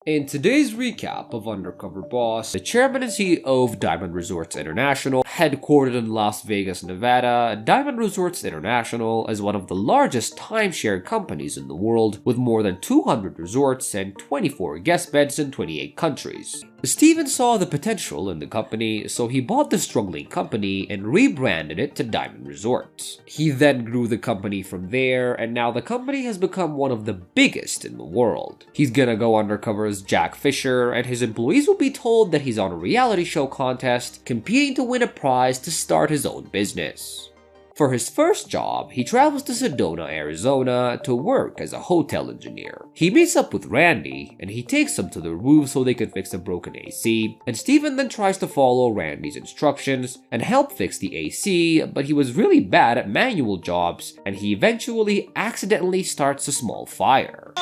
In today's recap of Undercover Boss, the chairman and CEO of Diamond Resorts International, headquartered in Las Vegas, Nevada, Diamond Resorts International is one of the largest timeshare companies in the world, with more than 200 resorts and 24 guest beds in 28 countries. Steven saw the potential in the company, so he bought the struggling company and rebranded it to Diamond Resorts. He then grew the company from there, and now the company has become one of the biggest in the world. He's gonna go undercover as Jack Fisher, and his employees will be told that he's on a reality show contest, competing to win a prize to start his own business. For his first job, he travels to Sedona, Arizona to work as a hotel engineer. He meets up with Randy, and he takes him to the roof so they can fix a broken AC, and Steven then tries to follow Randy's instructions and help fix the AC, but he was really bad at manual jobs, and he eventually accidentally starts a small fire.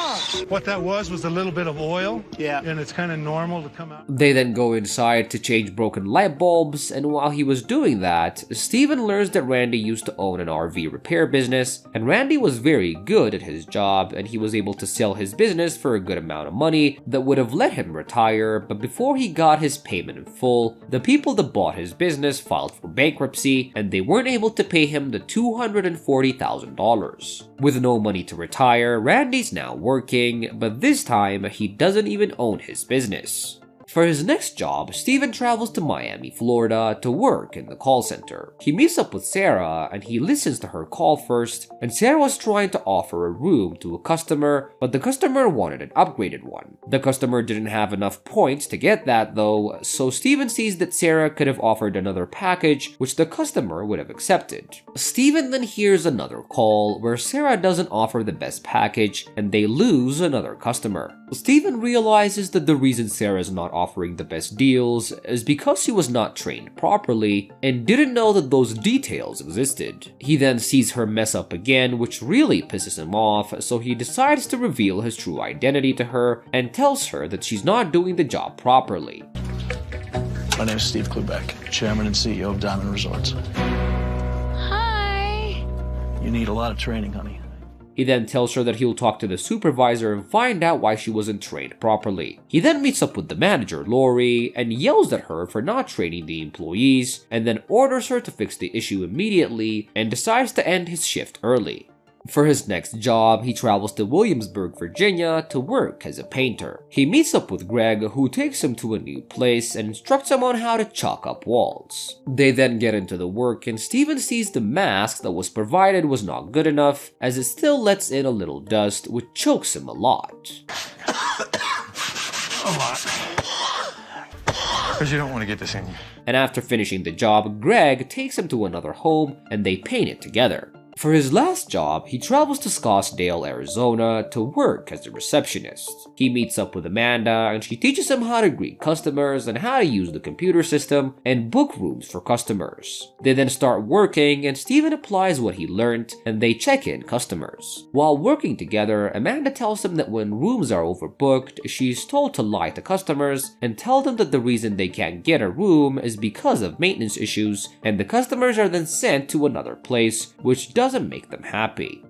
What that was a little bit of oil, and it's kind of normal to come out. They then go inside to change broken light bulbs, and while he was doing that, Steven learns that Randy used to own an RV repair business, and Randy was very good at his job, and he was able to sell his business for a good amount of money that would have let him retire. But before he got his payment in full, the people that bought his business filed for bankruptcy, and they weren't able to pay him the $240,000. With no money to retire, Randy's now working, but this time he doesn't even own his business. For his next job, Steven travels to Miami, Florida to work in the call center. He meets up with Sarah and he listens to her call first, and Sarah was trying to offer a room to a customer, but the customer wanted an upgraded one. The customer didn't have enough points to get that though, so Steven sees that Sarah could have offered another package which the customer would have accepted. Steven then hears another call where Sarah doesn't offer the best package and they lose another customer. Steven realizes that the reason Sarah is not offering the best deals is because she was not trained properly and didn't know that those details existed. He then sees her mess up again, which really pisses him off, so he decides to reveal his true identity to her and tells her that she's not doing the job properly. My name is Steve Klubeck, Chairman and CEO of Diamond Resorts. Hi. You need a lot of training, honey. He then tells her that he'll talk to the supervisor and find out why she wasn't trained properly. He then meets up with the manager, Lori, and yells at her for not training the employees, and then orders her to fix the issue immediately and decides to end his shift early. For his next job, he travels to Williamsburg, Virginia to work as a painter. He meets up with Greg, who takes him to a new place and instructs him on how to chalk up walls. They then get into the work, and Steven sees the mask that was provided was not good enough, as it still lets in a little dust, which chokes him a lot. Because you don't want to get this in you. And after finishing the job, Greg takes him to another home and they paint it together. For his last job, he travels to Scottsdale, Arizona to work as a receptionist. He meets up with Amanda and she teaches him how to greet customers and how to use the computer system and book rooms for customers. They then start working and Steven applies what he learned and they check in customers. While working together, Amanda tells him that when rooms are overbooked, she's told to lie to customers and tell them that the reason they can't get a room is because of maintenance issues, and the customers are then sent to another place, which doesn't make them happy.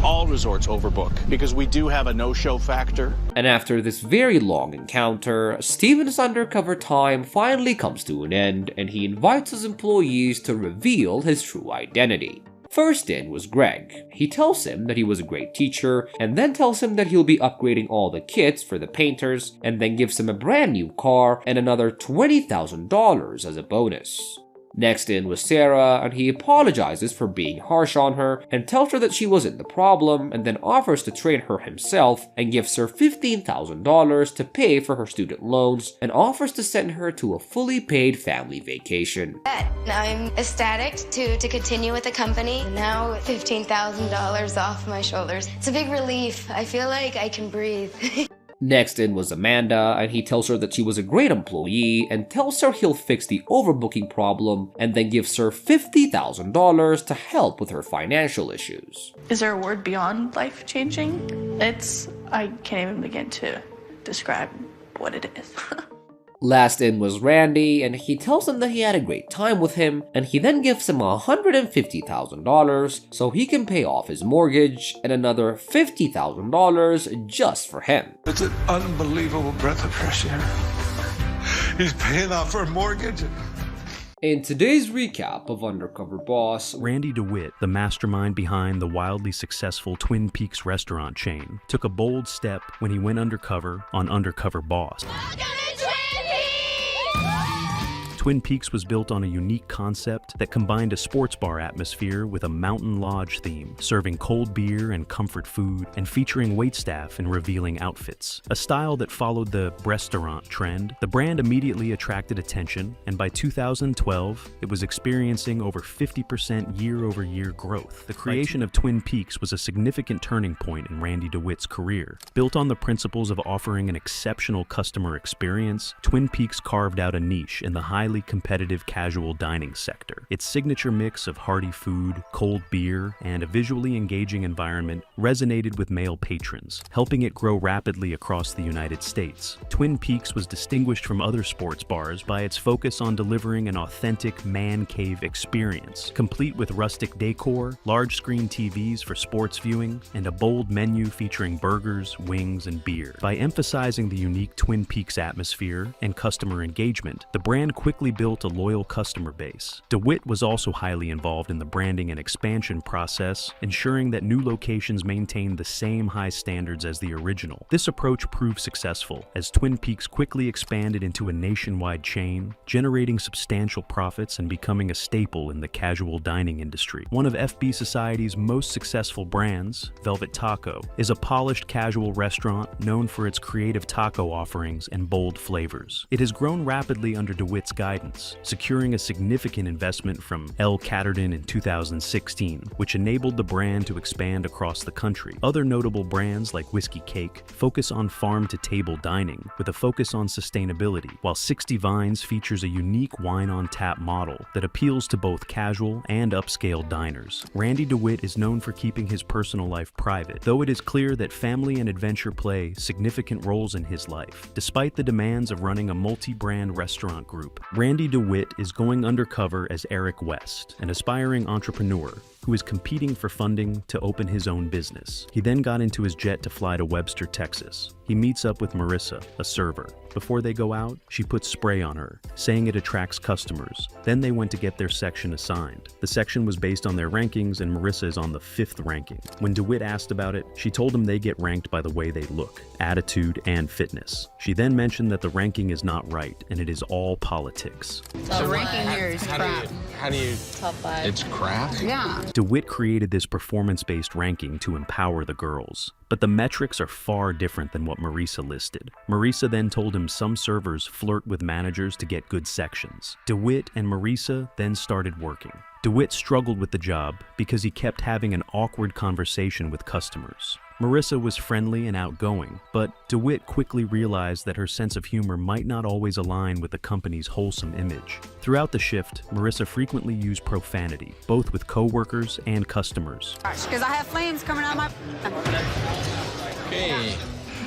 All resorts overbook because we do have a no-show factor. And after this very long encounter, Steven's undercover time finally comes to an end and he invites his employees to reveal his true identity. First in was Greg. He tells him that he was a great teacher and then tells him that he'll be upgrading all the kits for the painters and then gives him a brand new car and another $20,000 as a bonus. Next in was Sarah, and he apologizes for being harsh on her and tells her that she wasn't the problem, and then offers to train her himself and gives her $15,000 to pay for her student loans and offers to send her to a fully paid family vacation. I'm ecstatic to continue with the company. Now $15,000 off my shoulders. It's a big relief. I feel like I can breathe. Next in was Amanda, and he tells her that she was a great employee and tells her he'll fix the overbooking problem and then gives her $50,000 to help with her financial issues. Is there a word beyond life-changing? I can't even begin to describe what it is. Last in was Randy, and he tells him that he had a great time with him, and he then gives him $150,000 so he can pay off his mortgage and another $50,000 just for him. It's an unbelievable breath of fresh air. He's paying off our mortgage. In today's recap of Undercover Boss, Randy DeWitt, the mastermind behind the wildly successful Twin Peaks restaurant chain, took a bold step when he went undercover on Undercover Boss. Twin Peaks was built on a unique concept that combined a sports bar atmosphere with a mountain lodge theme, serving cold beer and comfort food, and featuring waitstaff in revealing outfits. A style that followed the restaurant trend, the brand immediately attracted attention, and by 2012, it was experiencing over 50% year-over-year growth. The creation of Twin Peaks was a significant turning point in Randy DeWitt's career. Built on the principles of offering an exceptional customer experience, Twin Peaks carved out a niche in the highly competitive casual dining sector. Its signature mix of hearty food, cold beer, and a visually engaging environment resonated with male patrons, helping it grow rapidly across the United States. Twin Peaks was distinguished from other sports bars by its focus on delivering an authentic man cave experience, complete with rustic decor, large-screen TVs for sports viewing, and a bold menu featuring burgers, wings, and beer. By emphasizing the unique Twin Peaks atmosphere and customer engagement, the brand quickly built a loyal customer base. DeWitt was also highly involved in the branding and expansion process, ensuring that new locations maintained the same high standards as the original. This approach proved successful, as Twin Peaks quickly expanded into a nationwide chain, generating substantial profits and becoming a staple in the casual dining industry. One of FB Society's most successful brands, Velvet Taco, is a polished casual restaurant known for its creative taco offerings and bold flavors. It has grown rapidly under DeWitt's guidance, securing a significant investment from L. Catterton in 2016, which enabled the brand to expand across the country. Other notable brands like Whiskey Cake focus on farm-to-table dining with a focus on sustainability, while 60 Vines features a unique wine-on-tap model that appeals to both casual and upscale diners. Randy DeWitt is known for keeping his personal life private, though it is clear that family and adventure play significant roles in his life. Despite the demands of running a multi-brand restaurant group, Randy DeWitt is going undercover as Eric West, an aspiring entrepreneur who is competing for funding to open his own business. He then got into his jet to fly to Webster, Texas. He meets up with Marissa, a server. Before they go out, she puts spray on her, saying it attracts customers. Then they went to get their section assigned. The section was based on their rankings, and Marissa is on the 5th ranking. When DeWitt asked about it, she told him they get ranked by the way they look, attitude, and fitness. She then mentioned that the ranking is not right, and it is all politics. So the ranking here is crap. How do you... Top 5. It's crap? Yeah. DeWitt created this performance-based ranking to empower the girls. But the metrics are far different than what Marissa listed. Marissa then told him some servers flirt with managers to get good sections. DeWitt and Marissa then started working. DeWitt struggled with the job because he kept having an awkward conversation with customers. Marissa was friendly and outgoing, but DeWitt quickly realized that her sense of humor might not always align with the company's wholesome image. Throughout the shift, Marissa frequently used profanity, both with co-workers and customers. Because I have flames coming out of my... Okay,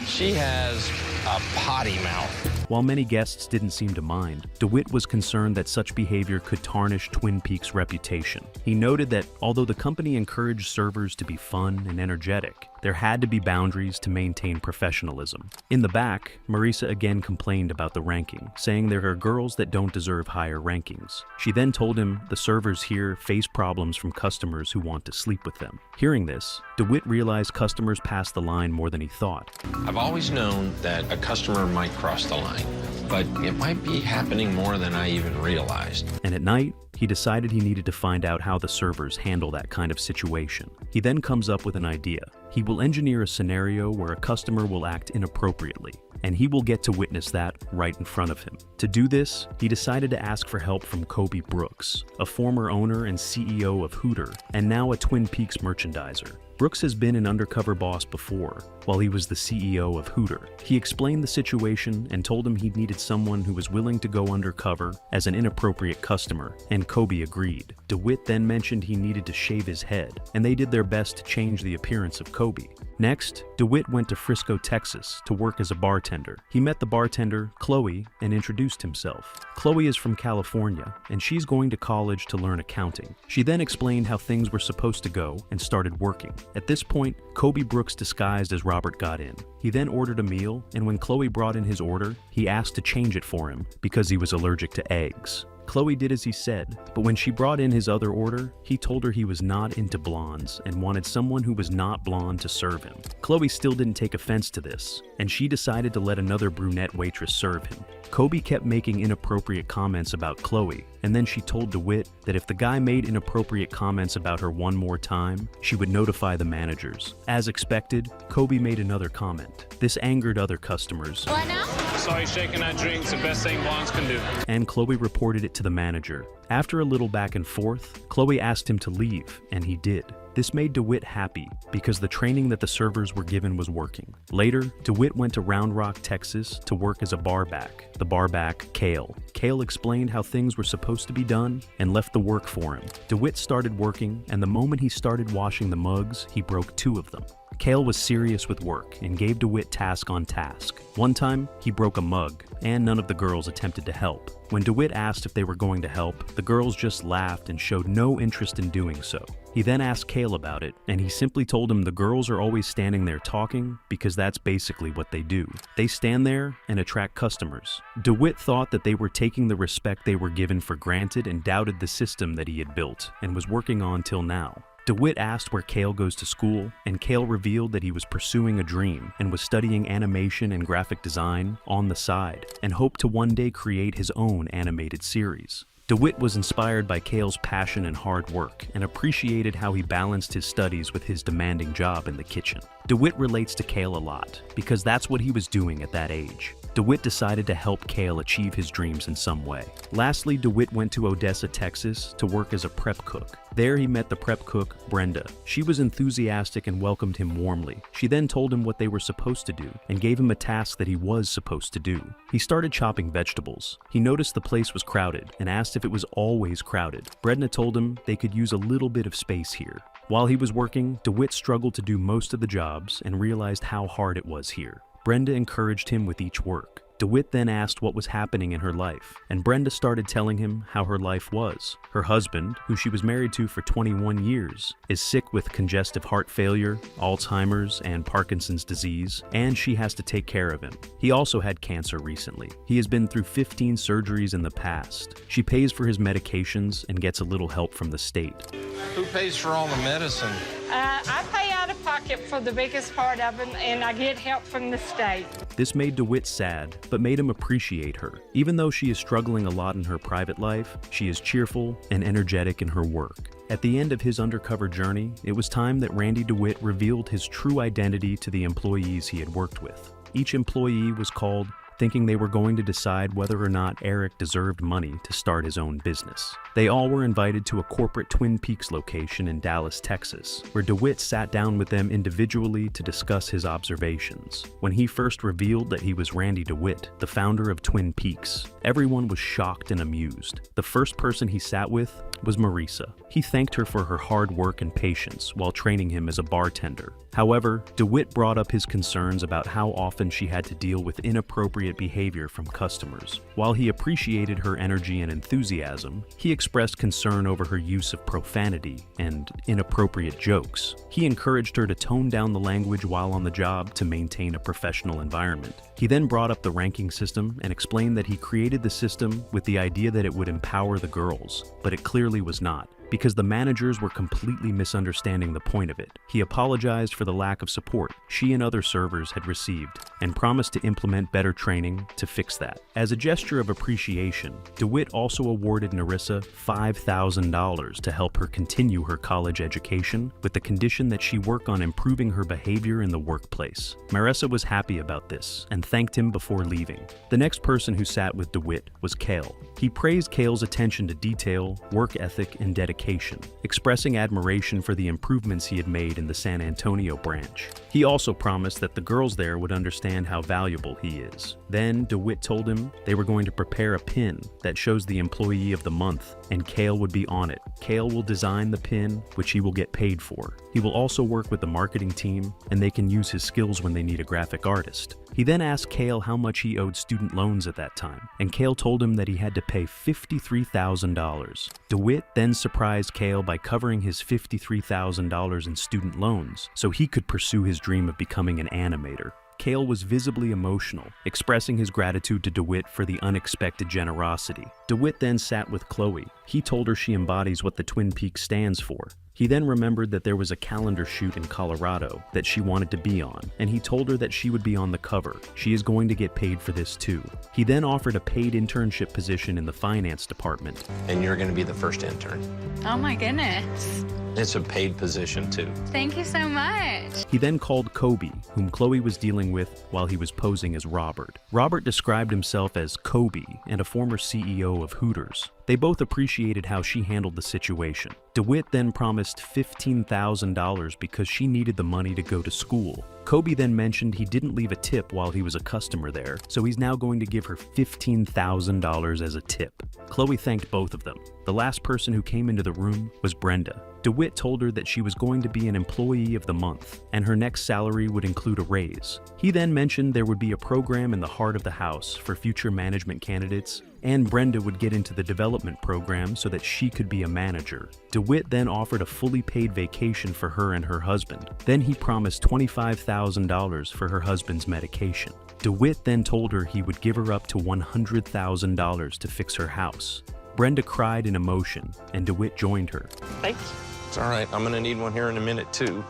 she has a potty mouth. While many guests didn't seem to mind, DeWitt was concerned that such behavior could tarnish Twin Peaks' reputation. He noted that although the company encouraged servers to be fun and energetic, there had to be boundaries to maintain professionalism. In the back, Marissa again complained about the ranking, saying there are girls that don't deserve higher rankings. She then told him the servers here face problems from customers who want to sleep with them. Hearing this, DeWitt realized customers passed the line more than he thought. I've always known that a customer might cross the line, but it might be happening more than I even realized. And at night, he decided he needed to find out how the servers handle that kind of situation. He then comes up with an idea. He will engineer a scenario where a customer will act inappropriately, and he will get to witness that right in front of him. To do this, he decided to ask for help from Kobe Brooks, a former owner and CEO of Hooter, and now a Twin Peaks merchandiser. Brooks has been an undercover boss before, while he was the CEO of Hooter. He explained the situation and told him he needed someone who was willing to go undercover as an inappropriate customer, and Kobe agreed. DeWitt then mentioned he needed to shave his head, and they did their best to change the appearance of Kobe. Next, DeWitt went to Frisco, Texas to work as a bartender. He met the bartender, Chloe, and introduced himself. Chloe is from California, and she's going to college to learn accounting. She then explained how things were supposed to go and started working. At this point, Kobe Brooks disguised as Robert got in. He then ordered a meal, and when Chloe brought in his order, he asked to change it for him because he was allergic to eggs. Chloe did as he said, but when she brought in his other order, he told her he was not into blondes and wanted someone who was not blonde to serve him. Chloe still didn't take offense to this, and she decided to let another brunette waitress serve him. Kobe kept making inappropriate comments about Chloe, and then she told DeWitt that if the guy made inappropriate comments about her one more time, she would notify the managers. As expected, Kobe made another comment. This angered other customers. What now? Saw you shaking that drink, it's the best thing blondes can do. And Chloe reported it to the manager. After a little back and forth, Chloe asked him to leave, and he did. This made DeWitt happy because the training that the servers were given was working. Later, DeWitt went to Round Rock, Texas to work as a barback. The barback, Cale. Cale explained how things were supposed to be done and left the work for him. DeWitt started working, and the moment he started washing the mugs, he broke 2 of them. Cale was serious with work and gave DeWitt task on task. One time, he broke a mug, and none of the girls attempted to help. When DeWitt asked if they were going to help, the girls just laughed and showed no interest in doing so. He then asked Cale about it, and he simply told him the girls are always standing there talking because that's basically what they do. They stand there and attract customers. DeWitt thought that they were taking the respect they were given for granted and doubted the system that he had built and was working on till now. DeWitt asked where Cale goes to school, and Cale revealed that he was pursuing a dream and was studying animation and graphic design on the side, and hoped to one day create his own animated series. DeWitt was inspired by Cale's passion and hard work, and appreciated how he balanced his studies with his demanding job in the kitchen. DeWitt relates to Cale a lot, because that's what he was doing at that age. DeWitt decided to help Cale achieve his dreams in some way. Lastly, DeWitt went to Odessa, Texas to work as a prep cook. There he met the prep cook, Brenda. She was enthusiastic and welcomed him warmly. She then told him what they were supposed to do and gave him a task that he was supposed to do. He started chopping vegetables. He noticed the place was crowded and asked if it was always crowded. Brenda told him they could use a little bit of space here. While he was working, DeWitt struggled to do most of the jobs and realized how hard it was here. Brenda encouraged him with each work. DeWitt then asked what was happening in her life, and Brenda started telling him how her life was. Her husband, who she was married to for 21 years, is sick with congestive heart failure, Alzheimer's, and Parkinson's disease, and she has to take care of him. He also had cancer recently. He has been through 15 surgeries in the past. She pays for his medications and gets a little help from the state. Who pays for all the medicine? I pay out of pocket for the biggest part of it, and I get help from the state. This made DeWitt sad, but made him appreciate her. Even though she is struggling a lot in her private life, she is cheerful and energetic in her work. At the end of his undercover journey, it was time that Randy DeWitt revealed his true identity to the employees he had worked with. Each employee was called, thinking they were going to decide whether or not Eric deserved money to start his own business. They all were invited to a corporate Twin Peaks location in Dallas, Texas, where DeWitt sat down with them individually to discuss his observations. When he first revealed that he was Randy DeWitt, the founder of Twin Peaks, everyone was shocked and amused. The first person he sat with was Marisa. He thanked her for her hard work and patience while training him as a bartender. However, DeWitt brought up his concerns about how often she had to deal with inappropriate behavior from customers. While he appreciated her energy and enthusiasm, he expressed concern over her use of profanity and inappropriate jokes. He encouraged her to tone down the language while on the job to maintain a professional environment. He then brought up the ranking system and explained that he created the system with the idea that it would empower the girls, but it clearly was not, because the managers were completely misunderstanding the point of it. He apologized for the lack of support she and other servers had received and promised to implement better training to fix that. As a gesture of appreciation, DeWitt also awarded Marissa $5,000 to help her continue her college education with the condition that she work on improving her behavior in the workplace. Marissa was happy about this and thanked him before leaving. The next person who sat with DeWitt was Cale. He praised Cale's attention to detail, work ethic, and dedication certification, expressing admiration for the improvements he had made in the San Antonio branch. He also promised that the girls there would understand how valuable he is. Then DeWitt told him they were going to prepare a pin that shows the Employee of the Month, and Cale would be on it. Cale will design the pin, which he will get paid for. He will also work with the marketing team, and they can use his skills when they need a graphic artist. He then asked Cale how much he owed student loans at that time, and Cale told him that he had to pay $53,000. DeWitt then surprised Cale by covering his $53,000 in student loans so he could pursue his dream of becoming an animator. Cale was visibly emotional, expressing his gratitude to DeWitt for the unexpected generosity. DeWitt then sat with Chloe. He told her she embodies what the Twin Peaks stands for. He then remembered that there was a calendar shoot in Colorado that she wanted to be on, and he told her that she would be on the cover. She is going to get paid for this too. He then offered a paid internship position in the finance department. And you're going to be the first intern. Oh my goodness. It's a paid position too. Thank you so much. He then called Kobe, whom Chloe was dealing with while he was posing as Robert. Robert described himself as Kobe and a former CEO of Hooters. They both appreciated how she handled the situation. DeWitt then promised $15,000 because she needed the money to go to school. Kobe then mentioned he didn't leave a tip while he was a customer there, so he's now going to give her $15,000 as a tip. Chloe thanked both of them. The last person who came into the room was Brenda. DeWitt told her that she was going to be an Employee of the Month, and her next salary would include a raise. He then mentioned there would be a program in the heart of the house for future management candidates, and Brenda would get into the development program so that she could be a manager. DeWitt then offered a fully paid vacation for her and her husband. Then he promised $25,000 for her husband's medication. DeWitt then told her he would give her up to $100,000 to fix her house. Brenda cried in emotion, and DeWitt joined her. Thanks. It's all right. I'm going to need one here in a minute, too.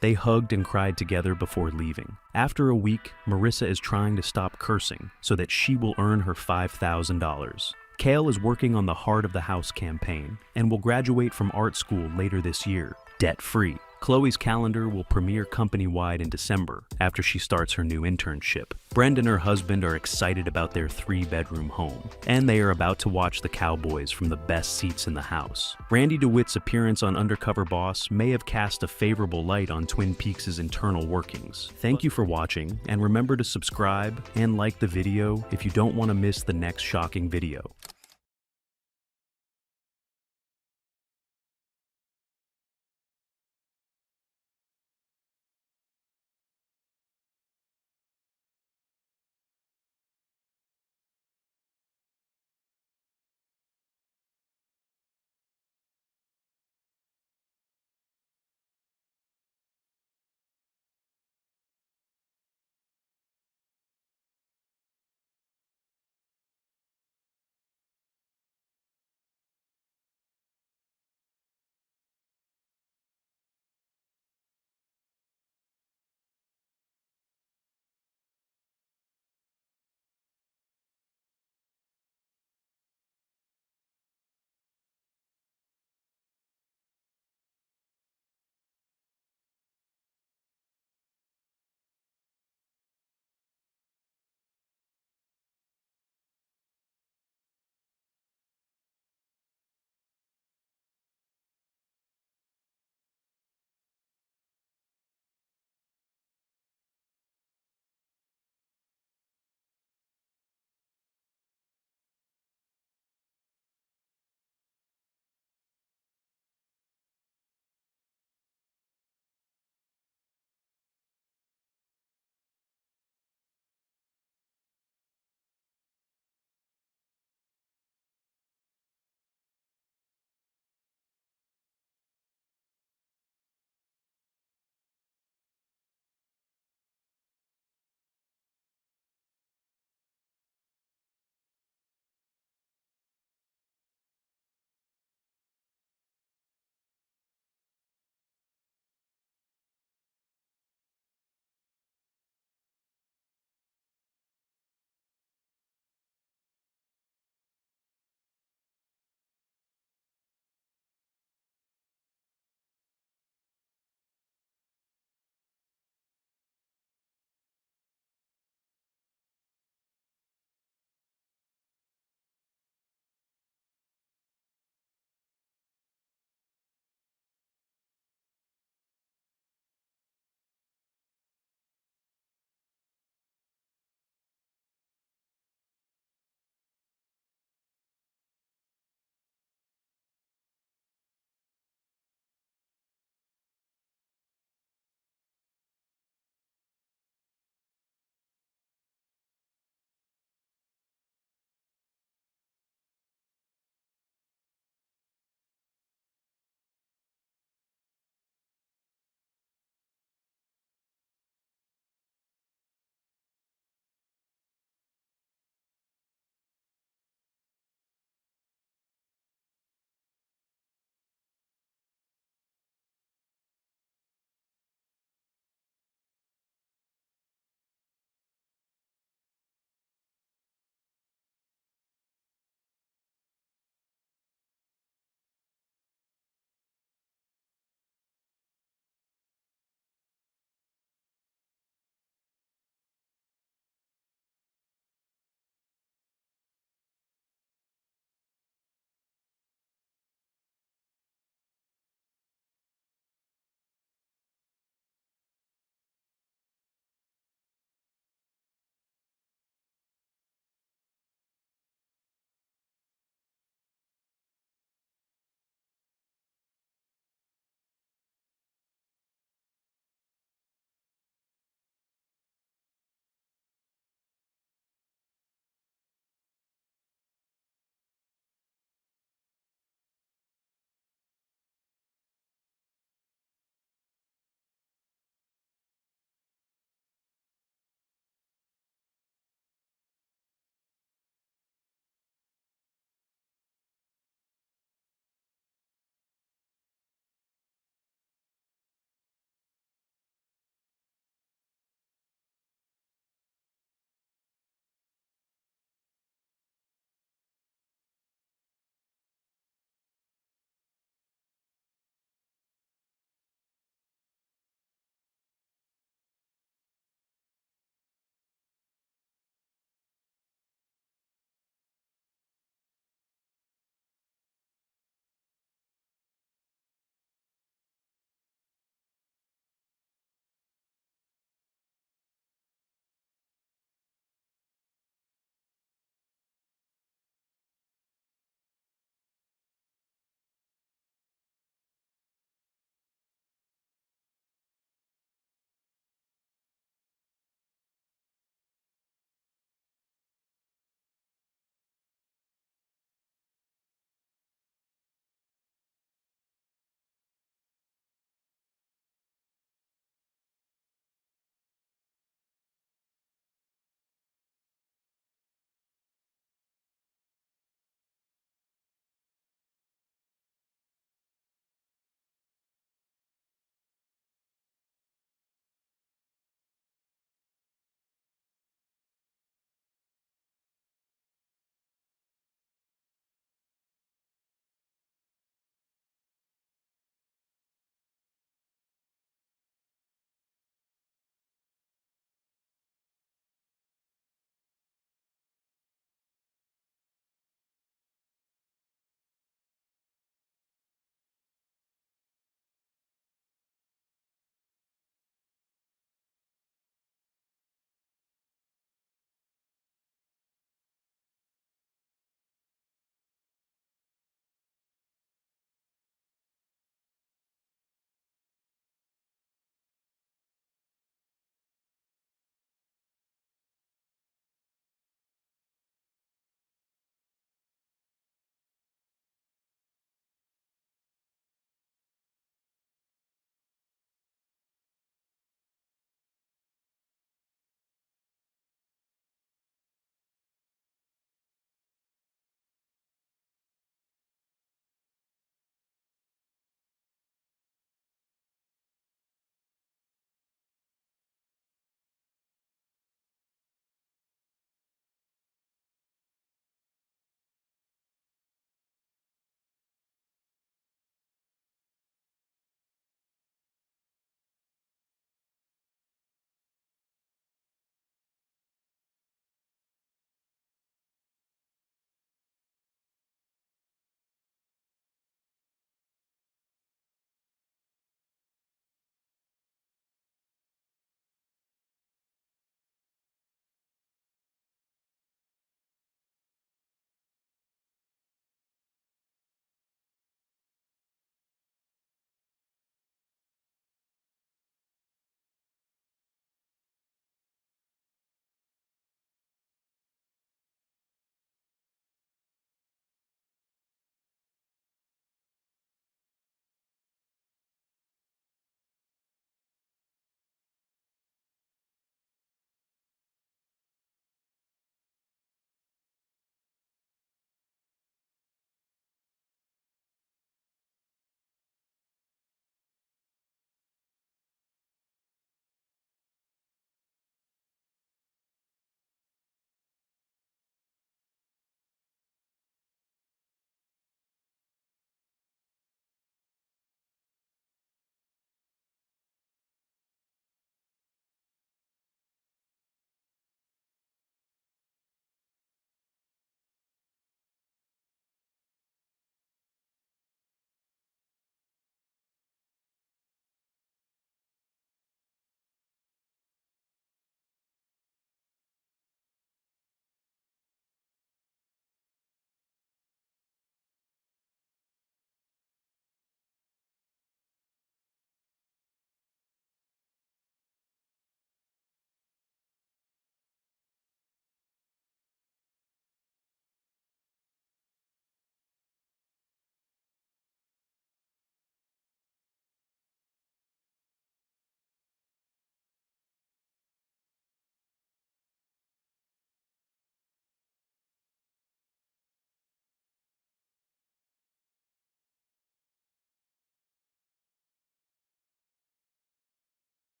They hugged and cried together before leaving. After a week, Marissa is trying to stop cursing so that she will earn her $5,000. Cale is working on the Heart of the House campaign and will graduate from art school later this year, debt-free. Chloe's calendar will premiere company-wide in December after she starts her new internship. Brenda and her husband are excited about their 3-bedroom home, and they are about to watch the Cowboys from the best seats in the house. Randy DeWitt's appearance on Undercover Boss may have cast a favorable light on Twin Peaks' internal workings. Thank you for watching, and remember to subscribe and like the video if you don't want to miss the next shocking video.